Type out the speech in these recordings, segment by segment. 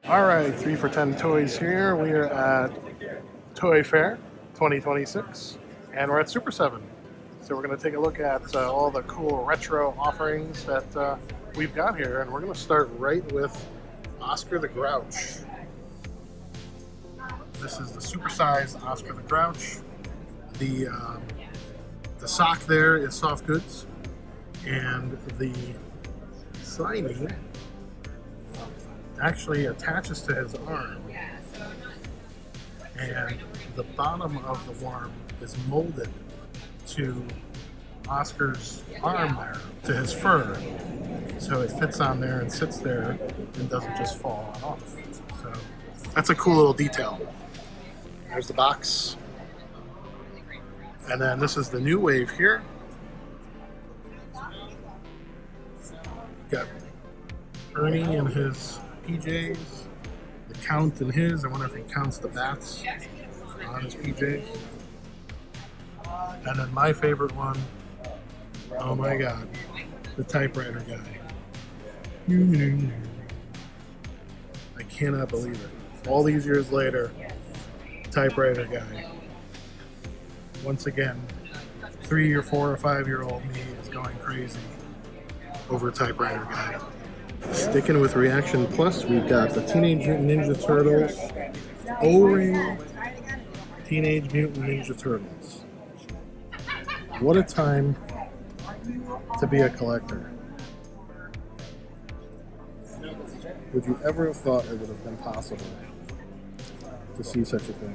Alright, 3 for 10 toys here. We are at Toy Fair 2026 and we're at Super7. So we're going to take a look at all the cool retro offerings that we've got here, and we're going to start right with Oscar the Grouch. This is the supersized Oscar the Grouch. The sock there is soft goods, and the slimy actually attaches to his arm, and the bottom of the worm is molded to Oscar's arm there, to his fur, so it fits on there and sits there and doesn't just fall off. So that's a cool little detail. There's the box, and then this is the new wave here. Got Ernie in his PJs, the Count in his. I wonder if he counts the bats on his PJs. And then my favorite one, oh my god, the Typewriter Guy. I cannot believe it. All these years later, Typewriter Guy. Once again, 3 or 4 or 5-year-old me is going crazy over Typewriter Guy. Sticking with Reaction Plus, we've got the Teenage Mutant Ninja Turtles O-Ring Teenage Mutant Ninja Turtles. What a time to be a collector. Would you ever have thought it would have been possible to see such a thing?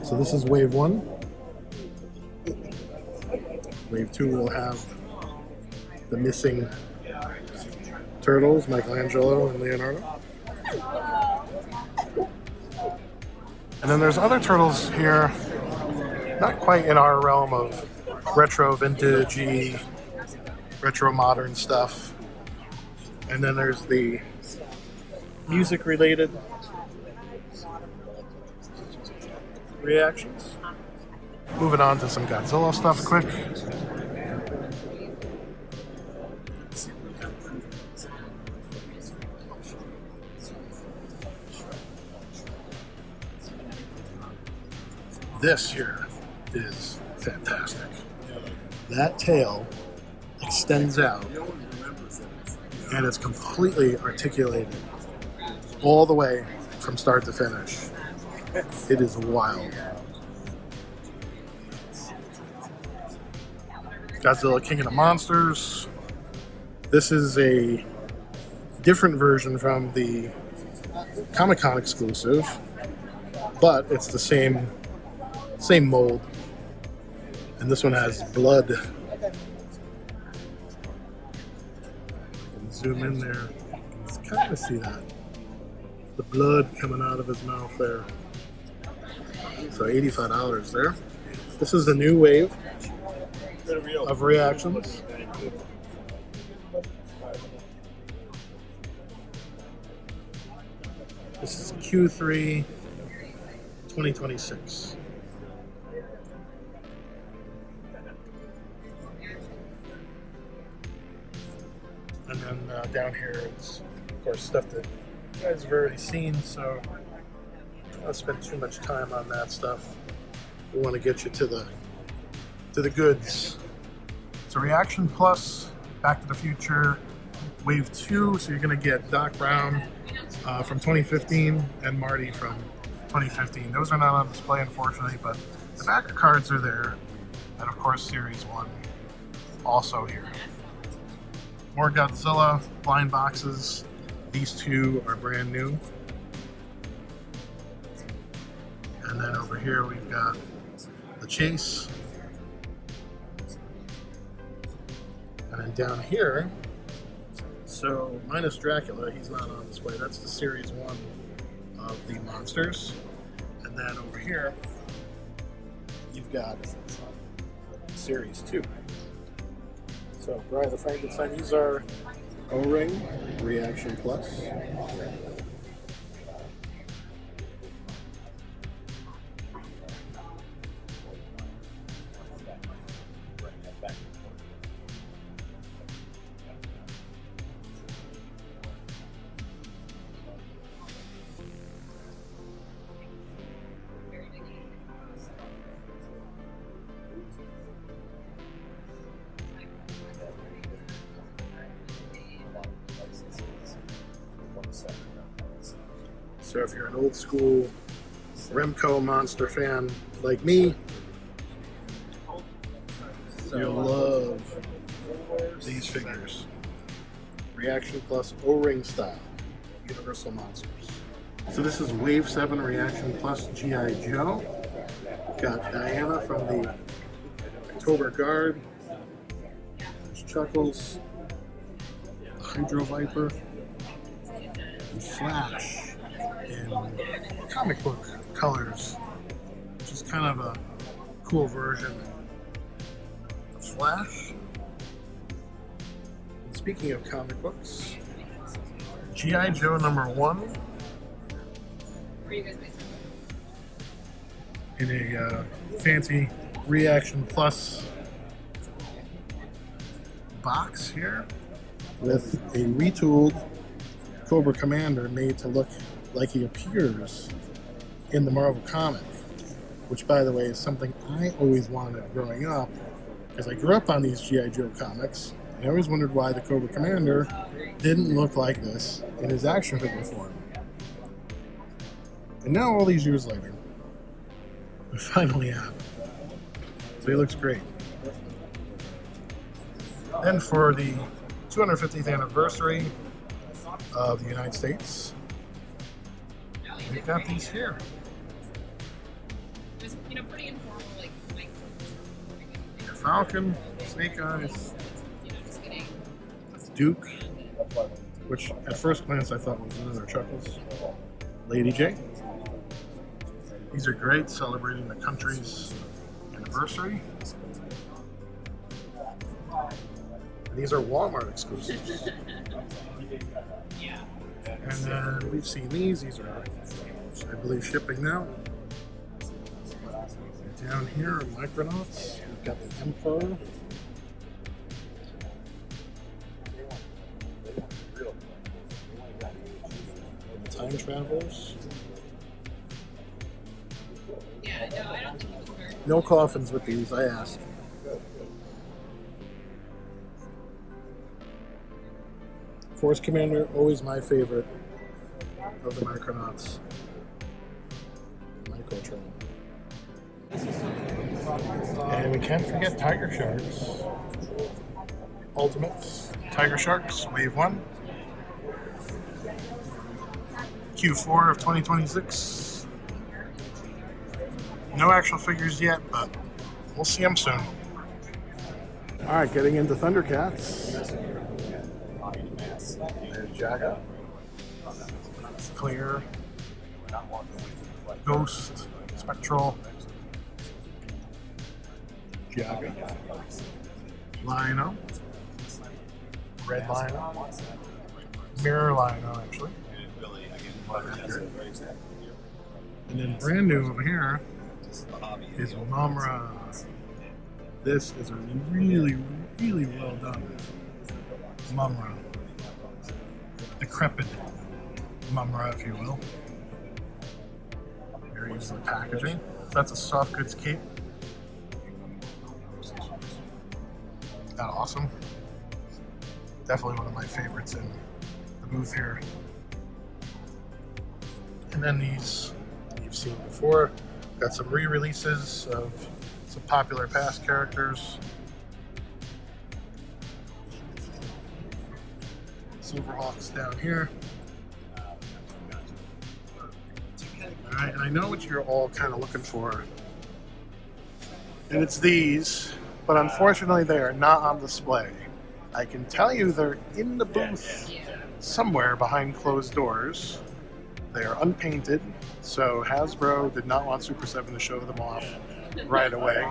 So this is wave 1. Wave 2 will have the missing turtles, Michelangelo and Leonardo. And then there's other turtles here, not quite in our realm of retro, vintage-y, retro modern stuff. And then there's the music-related reactions. Moving on to some Godzilla stuff quick. This here is fantastic. That tail extends out and it's completely articulated all the way from start to finish. It is wild. Godzilla King of the Monsters. This is a different version from the Comic-Con exclusive, but it's the same mold, and this one has blood. You can zoom in there, you can kind of see that, the blood coming out of his mouth there. So $85 there. This is the new wave of reactions. This is Q3 2026. And then down here is, of course, stuff that you guys have already seen, so I don't want to spend too much time on that stuff. We want to get you to the goods. So Reaction Plus, Back to the Future, Wave 2, so you're going to get Doc Brown from 2015 and Marty from 2015. Those are not on display, unfortunately, but the backer cards are there. And of course, Series 1 also here. More Godzilla blind boxes. These two are brand new. And then over here we've got the Chase. And then down here, so minus Dracula, he's not on display. That's the Series 1 of the monsters. And then over here, you've got Series 2. So, Bride the Frankenstein, these are O-Ring Reaction Plus. So if you're an old school Remco monster fan like me, you'll love these figures. Reaction Plus O-Ring style, Universal Monsters. So this is Wave 7 Reaction Plus G.I. Joe. Got Diana from the October Guard. There's Chuckles, Hydro Viper, and Flash in comic book colors, which is kind of a cool version of Flash. And speaking of comic books, G.I. Joe #1 in a fancy Reaction Plus box here with a retooled Cobra Commander made to look like he appears in the Marvel comic, which by the way is something I always wanted growing up, because I grew up on these G.I. Joe comics and I always wondered why the Cobra Commander didn't look like this in his action figure form. And now all these years later, we finally have it. So he looks great. Then for the 250th anniversary of the United States, we've got these here. Just, pretty informal, like Falcon, Snake Eyes, Duke, which at first glance I thought was another Chuckles, Lady J. These are great, celebrating the country's anniversary. And these are Walmart exclusives. yeah. And then we've seen these. These are, I believe, shipping now. Down here are Micronauts. We've got the Emperor. The Time Travelers. Yeah, no, I don't think it was very... No coffins with these, I asked. Force Commander, always my favorite of the Micronauts. Microtron. And we can't forget Tigersharks. Ultimates. Tigersharks, Wave 1. Q4 of 2026. No actual figures yet, but we'll see them soon. Alright, getting into Thundercats. There's Jaga. Clear. Ghost. Spectral. Jaga. Lino. Red Lino. Mirror Lino, actually. And then brand new over here is Mumm-Ra. This is a really, really well done Mumm-Ra. Decrepit Mumm-Ra, if you will. Very easily packaging. That's a soft goods cape. That awesome. Definitely one of my favorites in the booth here. And then these you've seen before. Got some re-releases of some popular past characters. Silverhawks down here. Alright, and I know what you're all kind of looking for. And it's these, but unfortunately they are not on display. I can tell you they're in the booth somewhere behind closed doors. They are unpainted, so Hasbro did not want Super7 to show them off right away.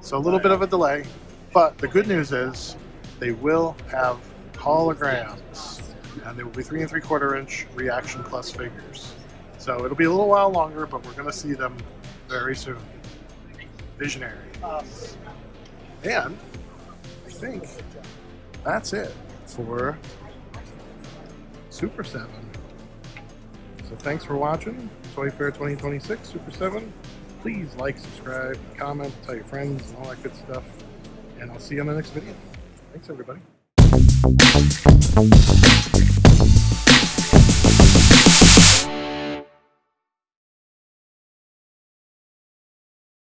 So a little bit of a delay, but the good news is they will have holograms, and they will be 3 3/4 inch Reaction Plus figures. So it'll be a little while longer, but we're going to see them very soon. Visionaries. And I think that's it for Super7. So thanks for watching Toy Fair 2026 Super7. Please like, subscribe, comment, tell your friends, and all that good stuff. And I'll see you on the next video. Thanks, everybody.